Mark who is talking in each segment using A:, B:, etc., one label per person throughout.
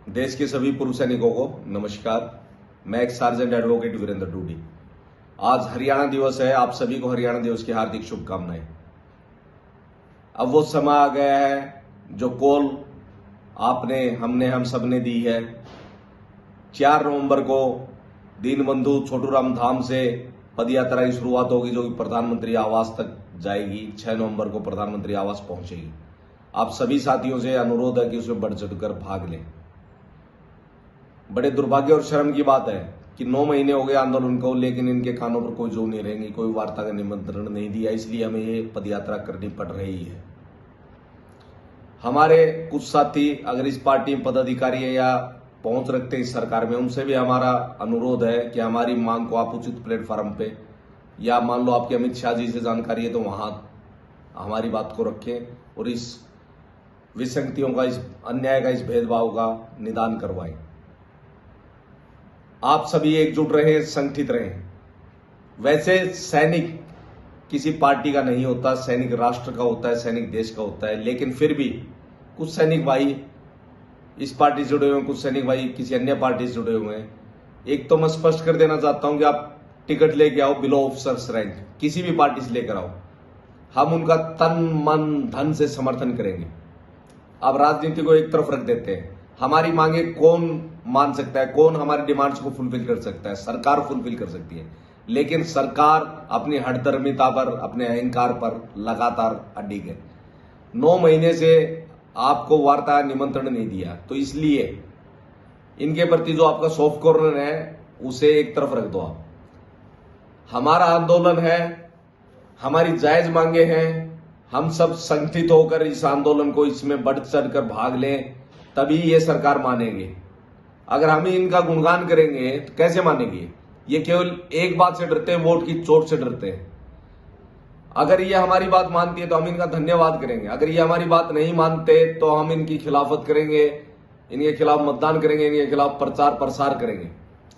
A: देश के सभी पूर्व सैनिकों को नमस्कार। मैं एक सार्जेंट एडवोकेट वीरेंद्र डूडी। आज हरियाणा दिवस है। आप सभी को हरियाणा दिवस की हार्दिक शुभकामनाएं। अब वो समय आ गया है जो कॉल हम सबने दी है। 4 नवंबर को दीनबंधु छोटूराम धाम से पदयात्रा की शुरुआत होगी, जो कि प्रधानमंत्री आवास तक जाएगी। 6 नवंबर को प्रधानमंत्री आवास पहुंचेगी। आप सभी साथियों से अनुरोध है कि उसमें बढ़ चढ़कर भाग लें। बड़े दुर्भाग्य और शर्म की बात है कि 9 महीने हो गए आंदोलन को, लेकिन इनके कानों पर कोई जोर नहीं रहेंगी, कोई वार्ता का निमंत्रण नहीं दिया। इसलिए हमें ये पदयात्रा करनी पड़ रही है। हमारे कुछ साथी अगर इस पार्टी में पदाधिकारी है या पहुंच रखते हैं इस सरकार में, उनसे भी हमारा अनुरोध है कि हमारी मांग को आप उचित प्लेटफॉर्म पे, या मान लो आपके अमित शाह जी से जानकारी है तो वहां हमारी बात को रखें और इस विसंगतियों का, इस अन्याय का, इस भेदभाव का निदान करवाएं। आप सभी एकजुट रहें, संगठित रहें। वैसे सैनिक किसी पार्टी का नहीं होता, सैनिक राष्ट्र का होता है, सैनिक देश का होता है। लेकिन फिर भी कुछ सैनिक भाई इस पार्टी से जुड़े हुए हैं, कुछ सैनिक भाई किसी अन्य पार्टी से जुड़े हुए हैं। एक तो मैं स्पष्ट कर देना चाहता हूं कि आप टिकट लेके आओ बिलो ऑफिसर्स रैंक, किसी भी पार्टी से लेकर आओ, हम उनका तन मन धन से समर्थन करेंगे। अब राजनीति को एक तरफ रख देते हैं। हमारी मांगे कौन मान सकता है, कौन हमारी डिमांड्स को फुलफिल कर सकता है? सरकार फुलफिल कर सकती है, लेकिन सरकार अपनी हठधर्मिता पर, अपने अहंकार पर लगातार अडिग है। 9 महीने से आपको वार्ता निमंत्रण नहीं दिया, तो इसलिए इनके प्रति जो आपका सॉफ्ट कॉर्नर है उसे एक तरफ रख दो। आप, हमारा आंदोलन है, हमारी जायज मांगे हैं। हम सब संगठित होकर इस आंदोलन को, इसमें बढ़ चढ़कर भाग लें, तभी ये सरकार मानेगी। अगर हम ही इनका गुणगान करेंगे तो कैसे मानेगी? ये केवल एक बात से डरते हैं, वोट की चोट से डरते हैं। अगर ये हमारी बात मानती है तो हम इनका धन्यवाद करेंगे। अगर ये हमारी बात नहीं मानते तो हम इनकी खिलाफत करेंगे, इनके खिलाफ मतदान करेंगे, इनके खिलाफ प्रचार प्रसार करेंगे।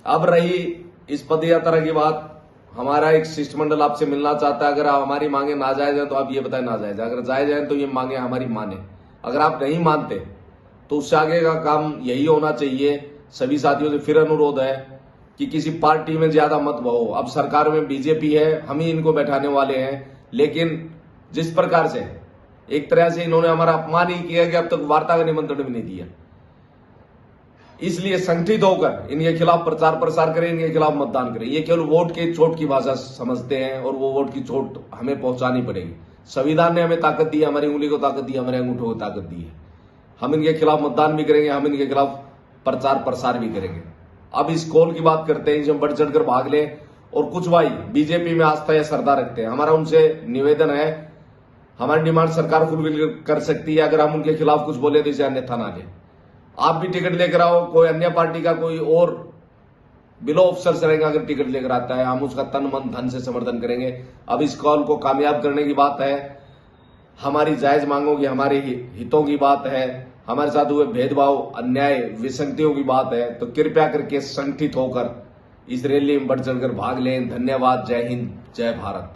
A: अब रही इस पदयात्रा की बात, हमारा एक शिष्टमंडल आपसे मिलना चाहता है। अगर आप हमारी मांगे नाजायज है तो आप ये बताएं नाजायज है, अगर जायज है तो ये मांगे हमारी माने। अगर आप नहीं मानते तो उससे आगे का काम यही होना चाहिए। सभी साथियों से फिर अनुरोध है कि किसी पार्टी में ज्यादा मत बहो। अब सरकार में बीजेपी है, हम ही इनको बैठाने वाले हैं। लेकिन जिस प्रकार से एक तरह से इन्होंने हमारा अपमान ही किया कि अब तक वार्ता का निमंत्रण भी नहीं दिया, इसलिए संगठित होकर इनके खिलाफ प्रचार प्रसार करें, इनके खिलाफ मतदान करें। ये केवल वोट के चोट की भाषा समझते हैं और वो वोट की चोट हमें पहुंचानी पड़ेगी। संविधान ने हमें ताकत दी, हमारी उंगली को ताकत दी, हमारे अंगूठों को ताकत दी है। हम इनके खिलाफ मतदान भी करेंगे, हम इनके खिलाफ प्रचार प्रसार भी करेंगे। अब इस कॉल की बात करते हैं, इसमें बढ़ चढ़कर भाग लें। और कुछ भाई बीजेपी में आस्था या श्रद्धा रखते हैं, हमारा उनसे निवेदन है, हमारी डिमांड सरकार फुलफिल कर सकती है। अगर हम उनके खिलाफ कुछ बोले तो इसे अन्यथा ना ले। आप भी टिकट लेकर आओ, कोई अन्य पार्टी का कोई और बिलो ऑफिसर्स रहेगा अगर टिकट लेकर आता है, हम उसका तन मन धन से समर्थन करेंगे। अब इस कॉल को कामयाब करने की बात है, हमारी जायज मांगों की, हमारे हितों की बात है, हमारे साथ हुए भेदभाव, अन्याय, विसंगतियों की बात है। तो कृपया करके संगठित होकर इस रैली में बढ़ चढ़कर भाग लें। धन्यवाद। जय हिंद, जय भारत।